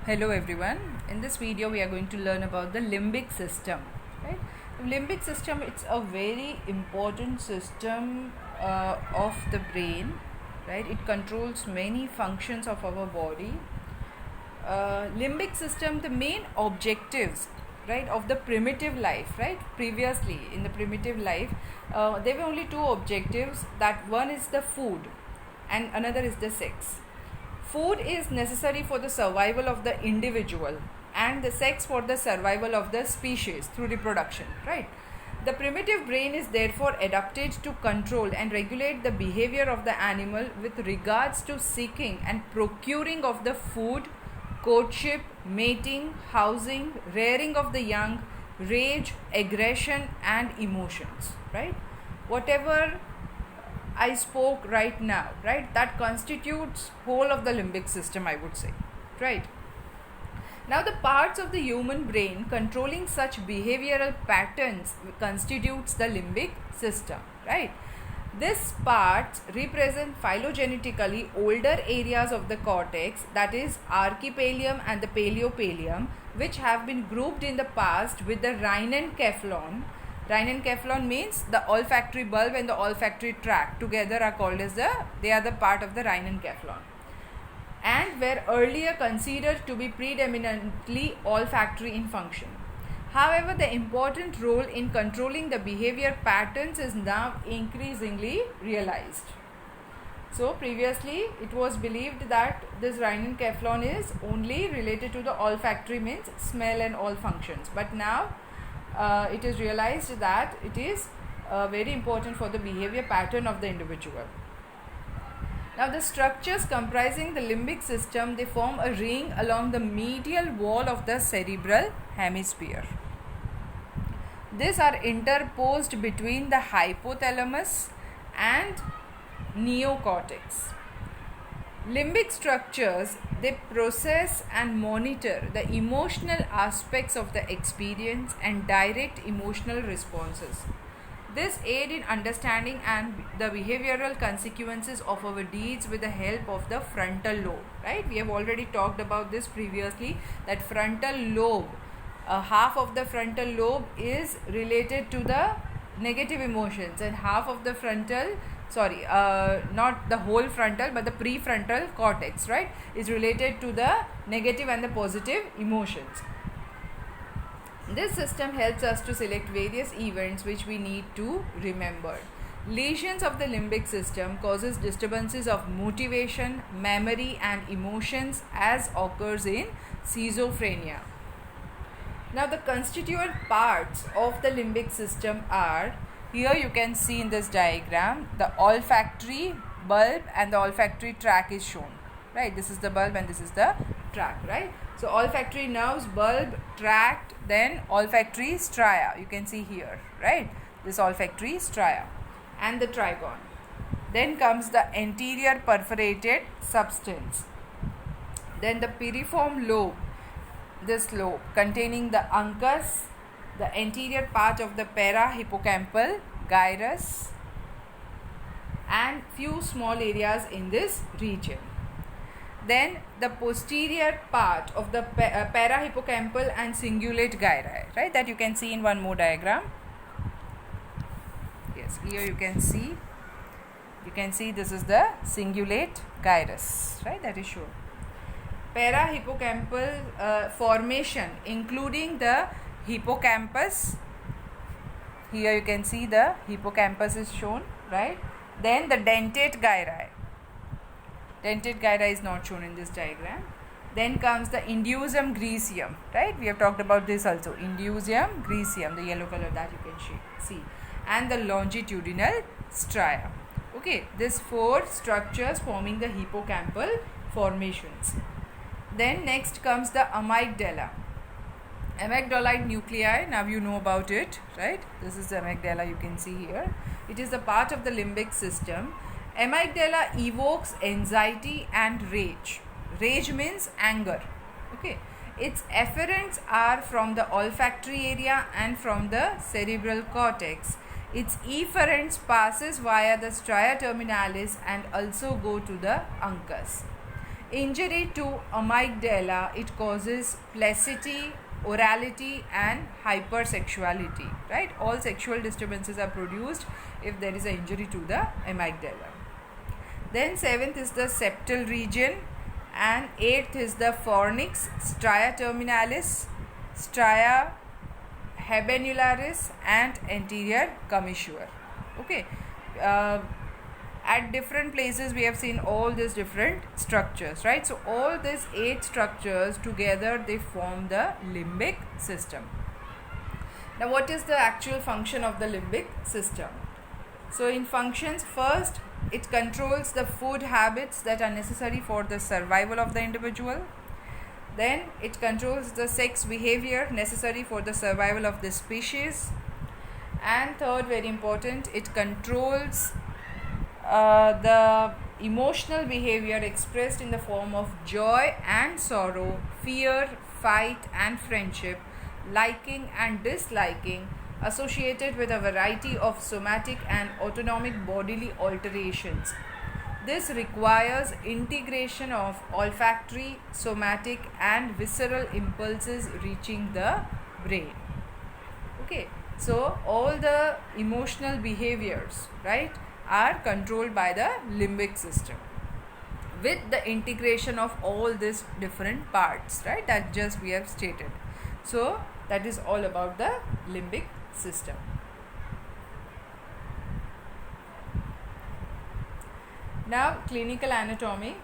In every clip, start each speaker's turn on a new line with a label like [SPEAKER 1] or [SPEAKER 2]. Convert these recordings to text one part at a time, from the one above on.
[SPEAKER 1] Hello everyone. In this video we are going to learn about the limbic system. Right? The limbic system, it's a very important system of the brain. Right? It controls many functions of our body. Limbic system, the main objectives, right, of the primitive life, right? Previously in the primitive life, there were only two objectives. That one is the food, and another is the sex. Food is necessary for the survival of the individual, and the sex for the survival of the species through reproduction, right? The primitive brain is therefore adapted to control and regulate the behavior of the animal with regards to seeking and procuring of the food, courtship, mating, housing, rearing of the young, rage, aggression and emotions, right? Whatever I spoke right now, right, that constitutes whole of the limbic system, I would say, right? Now the parts of the human brain controlling such behavioral patterns constitutes the limbic system, right? These parts represent phylogenetically older areas of the cortex, that is archipallium and the paleopallium, which have been grouped in the past with the rhinencephalon. Rhinencephalon means the olfactory bulb and the olfactory tract together are called as they are the part of the rhinencephalon, and were earlier considered to be predominantly olfactory in function. However, the important role in controlling the behavior patterns is now increasingly realized. So previously it was believed that this rhinencephalon is only related to the olfactory, means smell and all functions, but now it is realized that it is very important for the behavior pattern of the individual. Now the structures comprising the limbic system, they form a ring along the medial wall of the cerebral hemisphere. These are interposed between the hypothalamus and neocortex. Limbic structures, they process and monitor the emotional aspects of the experience and direct emotional responses. This aid in understanding and the behavioral consequences of our deeds with the help of the frontal lobe, right? We have already talked about this previously, that frontal lobe, half of the frontal lobe is related to the negative emotions, and half of the frontal, not the whole frontal but the prefrontal cortex, right, is related to the negative and the positive emotions. This system helps us to select various events which we need to remember. Lesions of the limbic system causes disturbances of motivation, memory and emotions, as occurs in schizophrenia. Now the constituent parts of the limbic system are, here you can see in this diagram, the olfactory bulb and the olfactory tract is shown, right? This is the bulb and this is the tract, right? So olfactory nerves, bulb, tract, then olfactory stria, you can see here, right? This olfactory stria and the trigon. Then comes the anterior perforated substance. Then the piriform lobe, this lobe containing the uncus, the anterior part of the parahippocampal gyrus and few small areas in this region. Then the posterior part of the parahippocampal and cingulate gyri, right, that you can see in one more diagram. Yes, here you can see this is the cingulate gyrus, right, that is shown. Parahippocampal formation including the hippocampus, here you can see the hippocampus is shown, right? Then the dentate gyri. Dentate gyri is not shown in this diagram. Then comes the indusium griseum, right? We have talked about this also. Indusium griseum, the yellow color that you can see. And the longitudinal stria. Okay, these four structures forming the hippocampal formations. Then next comes the amygdala. Amygdaloid nuclei, now you know about it, right? This is the amygdala, you can see here. It is a part of the limbic system. Amygdala evokes anxiety and rage. Rage means anger. Okay. Its efferents are from the olfactory area and from the cerebral cortex. Its efferents passes via the stria terminalis and also go to the uncus. Injury to amygdala, it causes placidity, orality and hypersexuality, right? All sexual disturbances are produced if there is an injury to the amygdala. Then 7th is the septal region, and 8th is the fornix, stria terminalis, stria habenularis and anterior commissure. Okay, at different places we have seen all these different structures, right? So all these 8 structures together, they form the limbic system. Now what is the actual function of the limbic system? So in functions, first, it controls the food habits that are necessary for the survival of the individual. Then it controls the sex behavior necessary for the survival of the species. And third, very important, it controls the emotional behavior expressed in the form of joy and sorrow, fear, fight and friendship, liking and disliking, associated with a variety of somatic and autonomic bodily alterations. This requires integration of olfactory, somatic and visceral impulses reaching the brain. Okay, so all the emotional behaviors, right, are controlled by the limbic system with the integration of all these different parts, right, that just we have stated. So that is all about the limbic system. Now clinical anatomy.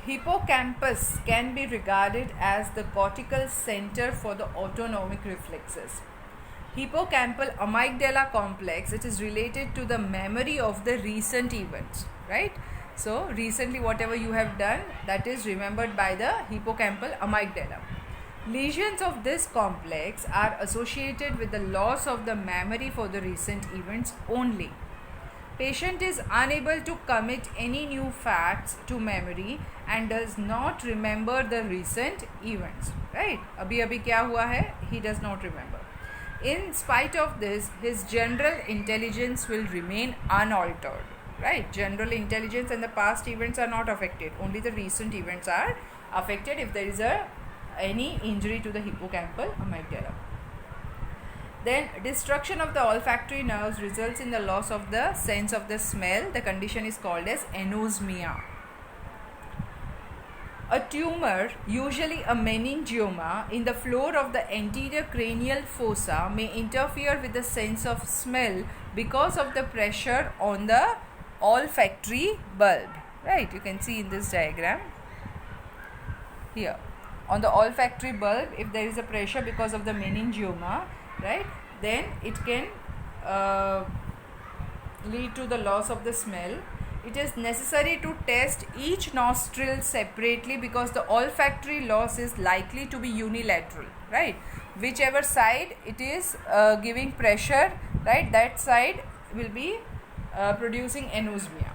[SPEAKER 1] Hippocampus can be regarded as the cortical center for the autonomic reflexes. Hippocampal amygdala complex, it is related to the memory of the recent events, right? So recently whatever you have done, that is remembered by the hippocampal amygdala. Lesions of this complex are associated with the loss of the memory for the recent events only. Patient is unable to commit any new facts to memory and does not remember the recent events, right? Abhi kya hua hai? He does not remember. In spite of this, his general intelligence will remain unaltered, right? General intelligence and the past events are not affected. Only the recent events are affected if there is any injury to the hippocampal amygdala. Then destruction of the olfactory nerves results in the loss of the sense of the smell. The condition is called as anosmia. A tumor, usually a meningioma, in the floor of the anterior cranial fossa may interfere with the sense of smell because of the pressure on the olfactory bulb, right? You can see in this diagram here. On the olfactory bulb, if there is a pressure because of the meningioma, right, then it can lead to the loss of the smell. It is necessary to test each nostril separately because the olfactory loss is likely to be unilateral, right? Whichever side it is giving pressure, right, that side will be producing anosmia.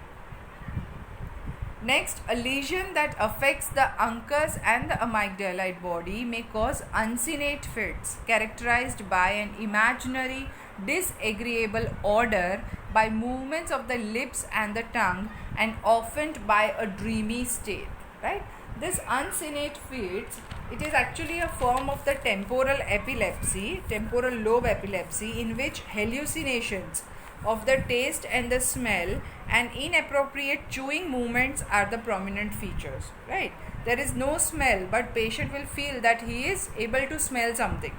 [SPEAKER 1] Next, a lesion that affects the uncus and the amygdaloid body may cause uncinate fits characterized by an imaginary disagreeable odor, by movements of the lips and the tongue, and often by a dreamy state, right? This uncinate fits, it is actually a form of the temporal epilepsy, temporal lobe epilepsy, in which hallucinations of the taste and the smell and inappropriate chewing movements are the prominent features, right? There is no smell, but patient will feel that he is able to smell something,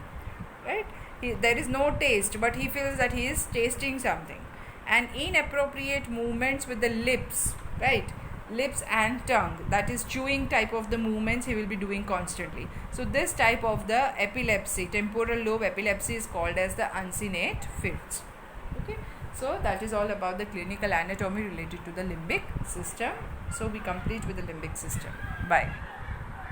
[SPEAKER 1] right? There is no taste, but he feels that he is tasting something. And inappropriate movements with the lips, right? Lips and tongue, that is chewing type of the movements he will be doing constantly. So this type of the epilepsy, temporal lobe epilepsy, is called as the uncinate fits. Okay, so that is all about the clinical anatomy related to the limbic system. So we complete with the limbic system. Bye.